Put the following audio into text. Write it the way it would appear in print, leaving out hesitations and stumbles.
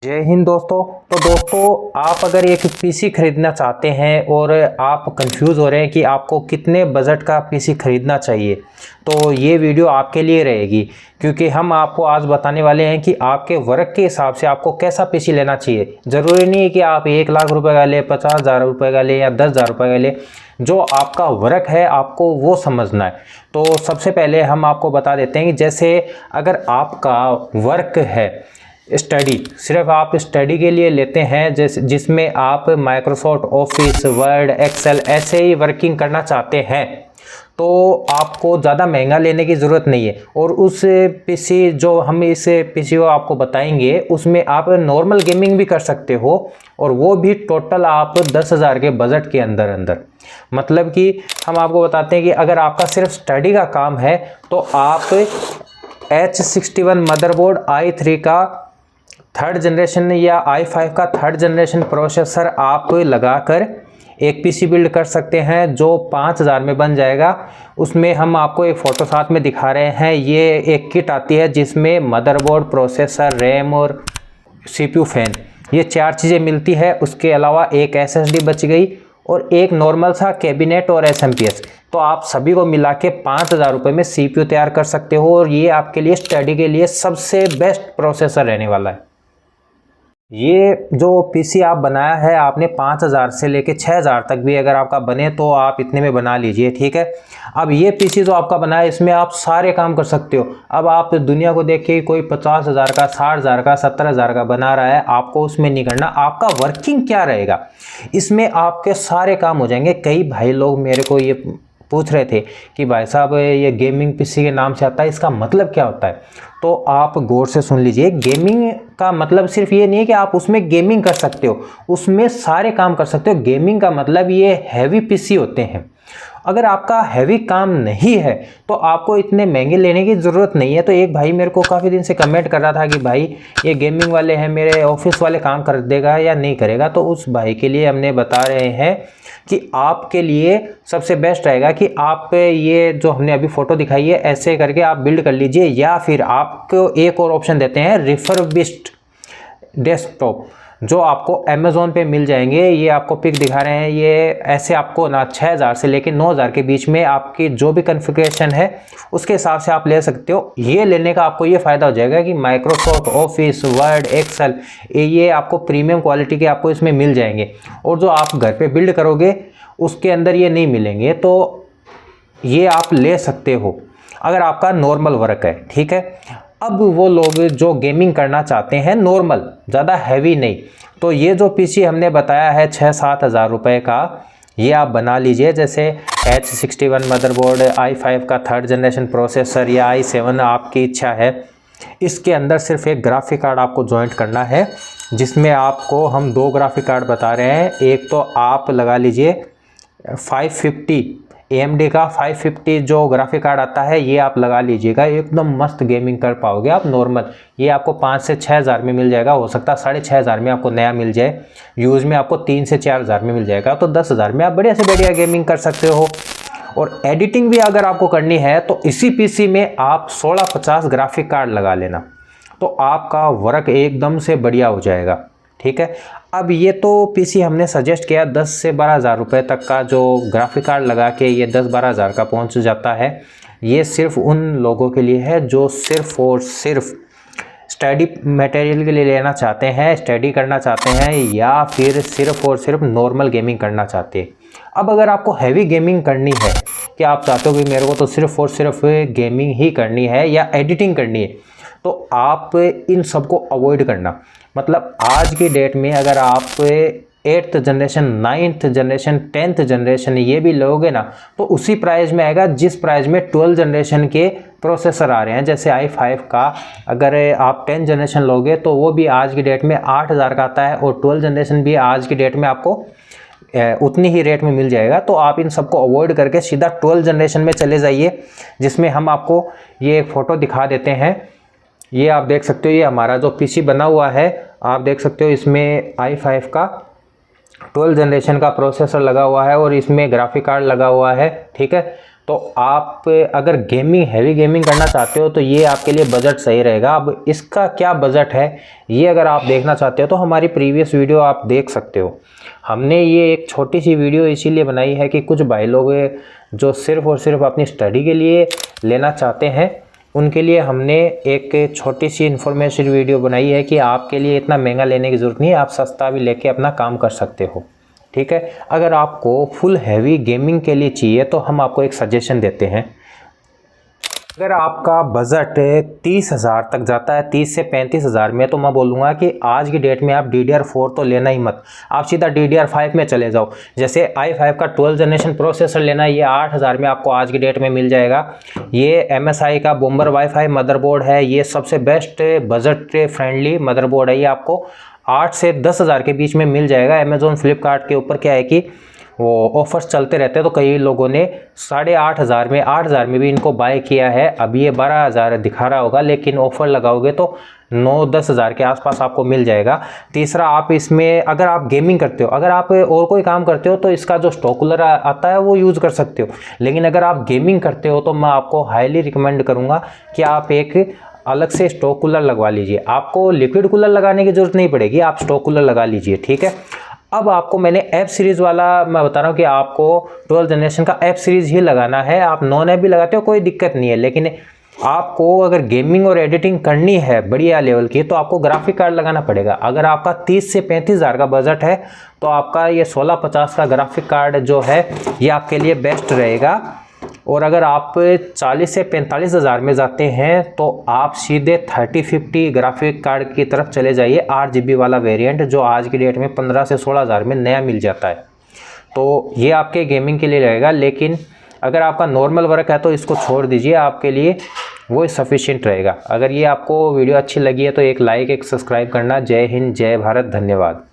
जय हिंद दोस्तों। तो दोस्तों, आप अगर एक पीसी खरीदना चाहते हैं और आप कंफ्यूज हो रहे हैं कि आपको कितने बजट का पीसी खरीदना चाहिए, तो ये वीडियो आपके लिए रहेगी, क्योंकि हम आपको आज बताने वाले हैं कि आपके वर्क के हिसाब से आपको कैसा पीसी लेना चाहिए। ज़रूरी नहीं है कि आप 1 लाख रुपए का ले, 50,000 रुपये का ले या 10,000 रुपये का ले। जो आपका वर्क है आपको वो समझना है। तो सबसे पहले हम आपको बता देते हैं कि जैसे अगर आपका वर्क है स्टडी, सिर्फ आप स्टडी के लिए लेते हैं, जिसमें आप माइक्रोसॉफ्ट ऑफिस, वर्ड, एक्सेल ऐसे ही वर्किंग करना चाहते हैं, तो आपको ज़्यादा महंगा लेने की ज़रूरत नहीं है। और उस पीसी जो हम इस पीसी को आपको बताएंगे उसमें आप नॉर्मल गेमिंग भी कर सकते हो, और वो भी टोटल आप 10,000 के बजट के अंदर अंदर। मतलब कि हम आपको बताते हैं कि अगर आपका सिर्फ स्टडी का काम है तो आप H61 मदरबोर्ड i3 का 3rd जनरेशन या i5 का 3rd जनरेशन प्रोसेसर आप लगाकर एक पीसी बिल्ड कर सकते हैं, जो 5,000 में बन जाएगा। उसमें हम आपको एक फ़ोटो साथ में दिखा रहे हैं। ये एक किट आती है जिसमें मदरबोर्ड, प्रोसेसर, रैम और CPU फैन, ये 4 चीज़ें मिलती है। उसके अलावा एक SSD बच गई और एक नॉर्मल सा कैबिनेट और SMPS। तो आप सभी को मिला के 5,000 रुपये में CPU तैयार कर सकते हो, और ये आपके लिए स्टडी के लिए सबसे बेस्ट प्रोसेसर रहने वाला है। ये जो पीसी आप बनाया है आपने 5,000 से लेके 6,000 तक भी अगर आपका बने तो आप इतने में बना लीजिए, ठीक है। अब ये पीसी जो आपका बना है इसमें आप सारे काम कर सकते हो। अब आप दुनिया को देख के कोई 50,000 का, 60,000 का, 70,000 का बना रहा है, आपको उसमें नहीं करना। आपका वर्किंग क्या रहेगा, इसमें आपके सारे काम हो जाएंगे। कई भाई लोग मेरे को ये पूछ रहे थे कि भाई साहब ये गेमिंग पीसी के नाम से आता है, इसका मतलब क्या होता है। तो आप गौर से सुन लीजिए। गेमिंग का मतलब सिर्फ ये नहीं है कि आप उसमें गेमिंग कर सकते हो, उसमें सारे काम कर सकते हो। गेमिंग का मतलब ये हैवी पीसी होते हैं। अगर आपका हैवी काम नहीं है तो आपको इतने महंगे लेने की ज़रूरत नहीं है। तो एक भाई मेरे को काफ़ी दिन से कमेंट कर रहा था कि भाई ये गेमिंग वाले हैं, मेरे ऑफिस वाले काम कर देगा या नहीं करेगा। तो उस भाई के लिए हमने बता रहे हैं कि आपके लिए सबसे बेस्ट रहेगा कि आप ये जो हमने अभी फ़ोटो दिखाई है ऐसे करके आप बिल्ड कर लीजिए, या फिर आपको एक और ऑप्शन देते हैं रिफर्बिश्ड डेस्कटॉप, जो आपको अमेज़ोन पे मिल जाएंगे। ये आपको पिक दिखा रहे हैं। ये ऐसे आपको ना 6,000 से लेकर 9,000 के बीच में आपकी जो भी कॉन्फ़िगरेशन है उसके हिसाब से आप ले सकते हो। ये लेने का आपको ये फ़ायदा हो जाएगा कि माइक्रोसॉफ्ट ऑफिस, वर्ड, एक्सेल ये आपको प्रीमियम क्वालिटी के आपको इसमें मिल जाएंगे, और जो आप घर पे बिल्ड करोगे उसके अंदर ये नहीं मिलेंगे। तो ये आप ले सकते हो अगर आपका नॉर्मल वर्क है, ठीक है। अब वो लोग जो गेमिंग करना चाहते हैं नॉर्मल, ज़्यादा हैवी नहीं, तो ये जो पीसी हमने बताया है 6-7 हज़ार रुपये का, ये आप बना लीजिए। जैसे H61 मदरबोर्ड, i5 का 3rd जनरेशन प्रोसेसर या i7 आपकी इच्छा है। इसके अंदर सिर्फ एक ग्राफिक कार्ड आपको ज्वाइंट करना है, जिसमें आपको हम 2 ग्राफिक कार्ड बता रहे हैं। एक तो आप लगा लीजिए 550 AMD का 550 जो ग्राफिक कार्ड आता है, ये आप लगा लीजिएगा। एकदम मस्त गेमिंग कर पाओगे आप नॉर्मल। ये आपको 5 से 6 हज़ार में मिल जाएगा, हो सकता है 6,500 में आपको नया मिल जाए। यूज़ में आपको 3 से 4 हज़ार में मिल जाएगा। तो 10,000 में आप बढ़िया से बढ़िया गेमिंग कर सकते हो। और एडिटिंग भी अगर आपको करनी है तो इसी पीसी में आप 1650 ग्राफिक कार्ड लगा लेना, तो आपका वर्क एकदम से बढ़िया हो जाएगा, ठीक है। अब ये तो पीसी हमने सजेस्ट किया 10 से 12 हज़ार रुपये तक का, जो ग्राफिक कार्ड लगा के ये 10-12 हज़ार का पहुंच जाता है। ये सिर्फ उन लोगों के लिए है जो सिर्फ और सिर्फ स्टडी मटेरियल के लिए लेना चाहते हैं, स्टडी करना चाहते हैं, या फिर सिर्फ और सिर्फ नॉर्मल गेमिंग करना चाहते हैं। अब अगर आपको हैवी गेमिंग करनी है कि आप चाहते हो कि मेरे को तो सिर्फ और सिर्फ गेमिंग ही करनी है या एडिटिंग करनी है, तो आप इन सबको अवॉइड करना। मतलब आज की डेट में अगर आप 8th generation, 9th generation, 10th generation ये भी लोगे ना, तो उसी प्राइस में आएगा जिस प्राइस में 12 जनरेशन के प्रोसेसर आ रहे हैं। जैसे i5 का अगर आप 10 जनरेशन लोगे तो वो भी आज की डेट में 8,000 का आता है, और 12 जनरेशन भी आज की डेट में आपको उतनी ही रेट में मिल जाएगा। तो आप इन सबको अवॉइड करके सीधा 12 जनरेशन में चले जाइए, जिसमें हम आपको ये एक फ़ोटो दिखा देते हैं। ये आप देख सकते हो, ये हमारा जो पीसी बना हुआ है आप देख सकते हो। इसमें i5 का 12 जनरेशन का प्रोसेसर लगा हुआ है और इसमें ग्राफिक कार्ड लगा हुआ है, ठीक है। तो तो आप अगर हैवी गेमिंग करना चाहते हो तो ये आपके लिए बजट सही रहेगा। अब इसका क्या बजट है ये अगर आप देखना चाहते हो तो हमारी प्रीवियस वीडियो आप देख सकते हो। हमने ये एक छोटी सी वीडियो इसीलिए बनाई है कि कुछ भाई लोग जो सिर्फ़ और सिर्फ अपनी स्टडी के लिए लेना चाहते हैं उनके लिए हमने एक छोटी सी इन्फॉर्मेशन वीडियो बनाई है कि आपके लिए इतना महंगा लेने की ज़रूरत नहीं है, आप सस्ता भी लेके अपना काम कर सकते हो। ठीक है, अगर आपको फुल हैवी गेमिंग के लिए चाहिए तो हम आपको एक सजेशन देते हैं। अगर आपका बजट 30,000 तक जाता है, 30 से 35,000 में, तो मैं बोलूँगा कि आज की डेट में आप DDR4 तो लेना ही मत, आप सीधा DDR5 में चले जाओ। जैसे i5 का 12th जनरेशन प्रोसेसर लेना, ये 8,000 में आपको आज की डेट में मिल जाएगा। ये MSI का बॉम्बर वाईफाई मदरबोर्ड है, ये सबसे बेस्ट बजट फ्रेंडली मदरबोर्ड है। ये आपको 8 से 10,000 के बीच में मिल जाएगा। अमेज़ॉन फ्लिपकार्ट के ऊपर क्या है कि वो ऑफर्स चलते रहते हैं, तो कई लोगों ने 8,500 में 8,000 में भी इनको बाय किया है। अब ये 12,000 दिखा रहा होगा, लेकिन ऑफ़र लगाओगे तो 9-10 हज़ार के आसपास आपको मिल जाएगा। तीसरा, आप इसमें अगर आप गेमिंग करते हो, अगर आप और कोई काम करते हो तो इसका जो स्टॉक कूलर आता है वो यूज़ कर सकते हो, लेकिन अगर आप गेमिंग करते हो तो मैं आपको हाईली रिकमेंड करूँगा कि आप एक अलग से स्टॉक कूलर लगवा लीजिए। आपको लिक्विड कूलर लगाने की ज़रूरत नहीं पड़ेगी, आप स्टॉक कूलर लगा लीजिए। ठीक है, अब आपको मैंने ऐप सीरीज़ वाला मैं बता रहा हूँ कि आपको 12th जनरेशन का ऐप सीरीज़ ही लगाना है। आप नॉन ऐप भी लगाते हो कोई दिक्कत नहीं है, लेकिन आपको अगर गेमिंग और एडिटिंग करनी है बढ़िया लेवल की तो आपको ग्राफिक कार्ड लगाना पड़ेगा। अगर आपका 30 से 35,000 का बजट है तो आपका ये 1650 का ग्राफिक कार्ड जो है ये आपके लिए बेस्ट रहेगा। और अगर आप 40 से 45,000 में जाते हैं तो आप सीधे 3050 ग्राफिक कार्ड की तरफ चले जाइए, 8 GB वाला वेरिएंट, जो आज की डेट में 15 से 16,000 में नया मिल जाता है। तो ये आपके गेमिंग के लिए रहेगा, लेकिन अगर आपका नॉर्मल वर्क है तो इसको छोड़ दीजिए, आपके लिए वो सफिशिएंट रहेगा। अगर ये आपको वीडियो अच्छी लगी है तो एक लाइक, एक सब्सक्राइब करना। जय हिंद, जय भारत, धन्यवाद।